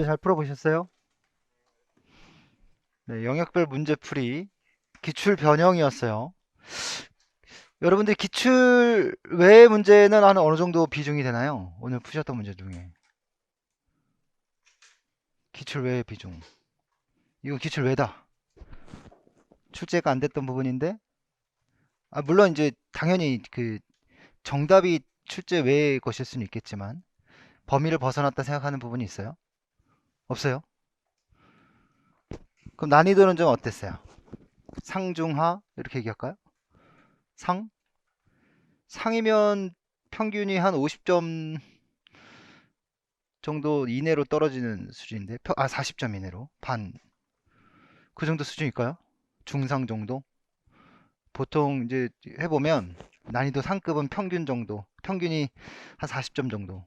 잘 풀어보셨어요? 네, 영역별 문제풀이 기출 변형이었어요. 여러분들 기출 외의 문제는 한 어느 정도 비중이 되나요? 오늘 푸셨던 문제 중에 기출 외의 비중. 이거 기출 외다. 출제가 안 됐던 부분인데, 물론 이제 당연히 그 정답이 출제 외의 것일 수는 있겠지만 범위를 벗어났다 생각하는 부분이 있어요? 없어요? 그럼 난이도는 좀 어땠어요? 상중하 이렇게 얘기할까요? 상? 상이면 평균이 한 50점 정도 이내로 떨어지는 수준인데, 40점 이내로 반, 그 정도 수준일까요? 중상 정도? 보통 이제 해보면 난이도 상급은 평균 정도, 평균이 한 40점 정도,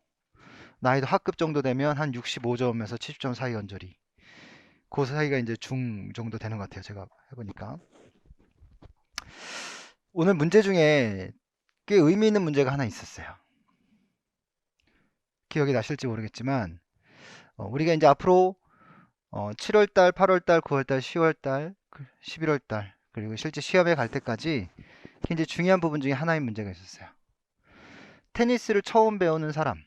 난이도 하급 정도 되면 한 65점에서 70점 사이 언저리, 그 사이가 이제 중 정도 되는 것 같아요. 제가 해보니까. 오늘 문제 중에 꽤 의미 있는 문제가 하나 있었어요. 기억이 나실지 모르겠지만, 우리가 이제 앞으로 7월달, 8월달, 9월달, 10월달, 11월달, 그리고 실제 시험에 갈 때까지 굉장히 중요한 부분 중에 하나의 문제가 있었어요. 테니스를 처음 배우는 사람,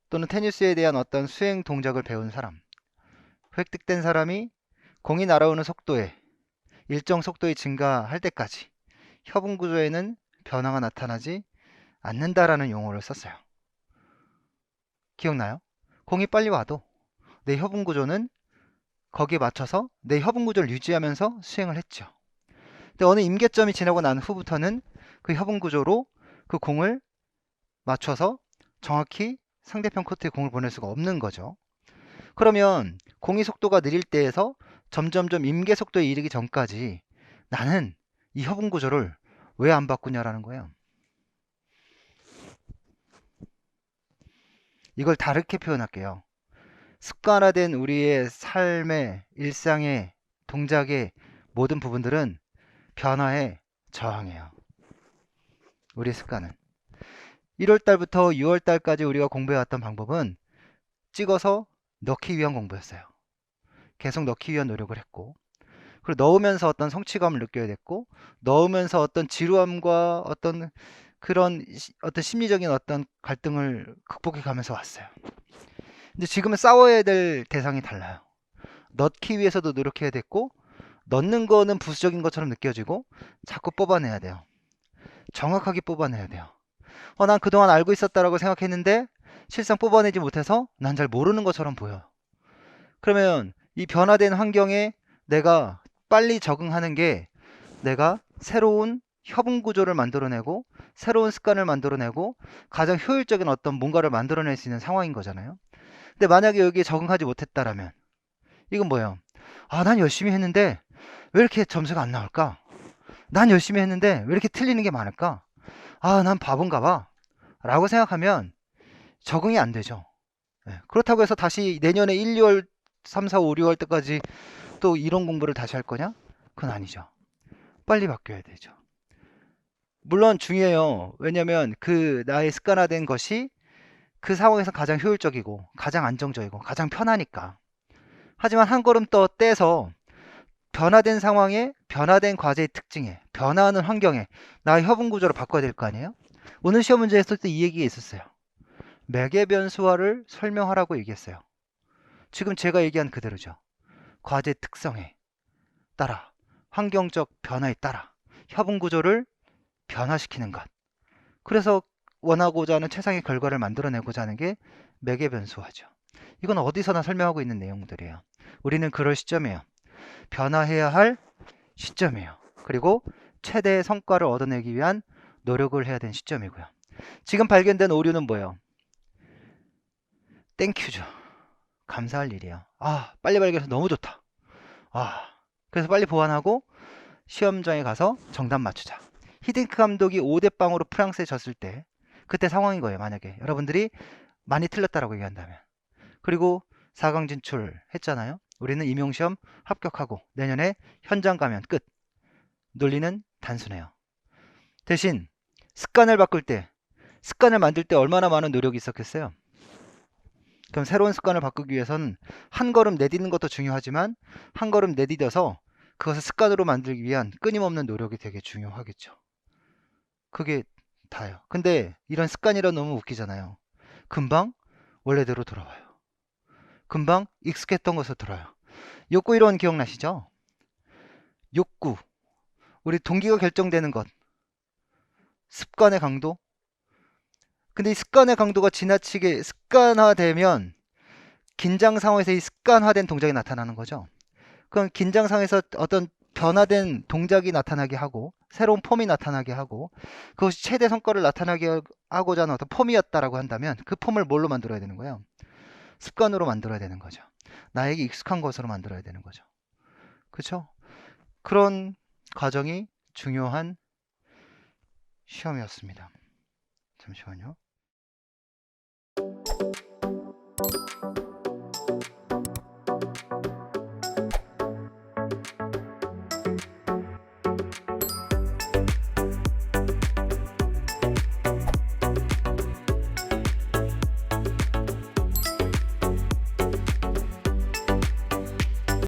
또는 테니스에 대한 어떤 수행 동작을 배운 사람, 획득된 사람이 공이 날아오는 속도에 일정 속도의 증가할 때까지 협응 구조에는 변화가 나타나지 않는다라는 용어를 썼어요. 기억나요? 공이 빨리 와도 내 협응 구조는 거기에 맞춰서 내 협응 구조를 유지하면서 수행을 했죠. 근데 어느 임계점이 지나고 난 후부터는 그 협응 구조로 그 공을 맞춰서 정확히 상대편 코트에 공을 보낼 수가 없는 거죠. 그러면 공의 속도가 느릴 때에서 점점점 임계 속도에 이르기 전까지 나는 이 협응 구조를 왜 안 바꾸냐라는 거예요. 이걸 다르게 표현할게요. 습관화된 우리의 삶의 일상의 동작의 모든 부분들은 변화에 저항해요. 우리 습관은 1월 달부터 6월 달까지 우리가 공부해왔던 방법은 찍어서 넣기 위한 공부였어요. 계속 넣기 위한 노력을 했고, 그리고 넣으면서 어떤 성취감을 느껴야 됐고, 넣으면서 어떤 지루함과 어떤 그런 어떤 심리적인 어떤 갈등을 극복해 가면서 왔어요. 근데 지금은 싸워야 될 대상이 달라요. 넣기 위해서도 노력해야 됐고, 넣는 거는 부수적인 것처럼 느껴지고 자꾸 뽑아내야 돼요. 정확하게 뽑아내야 돼요. 난 그동안 알고 있었다라고 생각했는데 실상 뽑아내지 못해서 난 잘 모르는 것처럼 보여요. 그러면 이 변화된 환경에 내가 빨리 적응하는 게 내가 새로운 협응 구조를 만들어내고 새로운 습관을 만들어내고 가장 효율적인 어떤 뭔가를 만들어낼 수 있는 상황인 거잖아요. 근데 만약에 여기에 적응하지 못했다라면 이건 뭐예요? 난 열심히 했는데 왜 이렇게 점수가 안 나올까? 난 열심히 했는데 왜 이렇게 틀리는 게 많을까? 난 바본가 봐. 라고 생각하면 적응이 안 되죠. 그렇다고 해서 다시 내년에 1, 2월, 3, 4, 5, 6월 때까지 또 이론 공부를 다시 할 거냐? 그건 아니죠. 빨리 바뀌어야 되죠. 물론 중요해요. 왜냐면 그 나의 습관화된 것이 그 상황에서 가장 효율적이고 가장 안정적이고 가장 편하니까. 하지만 한 걸음 더 떼서 변화된 상황에 변화된 과제의 특징에 변화하는 환경에 나의 협응 구조를 바꿔야 될 거 아니에요? 오늘 시험 문제에서 이 얘기가 있었어요. 매개 변수화를 설명하라고 얘기했어요. 지금 제가 얘기한 그대로죠. 과제 특성에 따라 환경적 변화에 따라 협응 구조를 변화시키는 것. 그래서 원하고자 하는 최상의 결과를 만들어내고자 하는 게 매개 변수화죠. 이건 어디서나 설명하고 있는 내용들이에요. 우리는 그럴 시점이에요. 변화해야 할 시점이에요. 그리고 최대의 성과를 얻어내기 위한 노력을 해야 되는 시점이고요. 지금 발견된 오류는 뭐예요? 땡큐죠. 감사할 일이에요. 빨리 발견해서 너무 좋다. 그래서 빨리 보완하고 시험장에 가서 정답 맞추자. 히딩크 감독이 5대 0으로 프랑스에 졌을 때 그때 상황인 거예요. 만약에 여러분들이 많이 틀렸다라고 얘기한다면. 그리고 4강 진출했잖아요. 우리는 임용시험 합격하고 내년에 현장 가면 끝. 논리는 단순해요. 대신 습관을 바꿀 때, 습관을 만들 때 얼마나 많은 노력이 있었겠어요? 그럼 새로운 습관을 바꾸기 위해서는 한 걸음 내딛는 것도 중요하지만 한 걸음 내딛어서 그것을 습관으로 만들기 위한 끊임없는 노력이 되게 중요하겠죠. 그게 다예요. 근데 이런 습관이라 너무 웃기잖아요. 금방 원래대로 돌아와요. 금방 익숙했던 것으로 돌아와요. 욕구 이론 기억나시죠? 욕구. 우리 동기가 결정되는 것. 습관의 강도. 근데 이 습관의 강도가 지나치게 습관화되면 긴장 상황에서 이 습관화된 동작이 나타나는 거죠. 그럼 긴장 상황에서 어떤 변화된 동작이 나타나게 하고 새로운 폼이 나타나게 하고 그것이 최대 성과를 나타나게 하고자 하는 어떤 폼이었다라고 한다면 그 폼을 뭘로 만들어야 되는 거예요? 습관으로 만들어야 되는 거죠. 나에게 익숙한 것으로 만들어야 되는 거죠. 그렇죠? 그런 과정이 중요한 시험이었습니다. 잠시만요.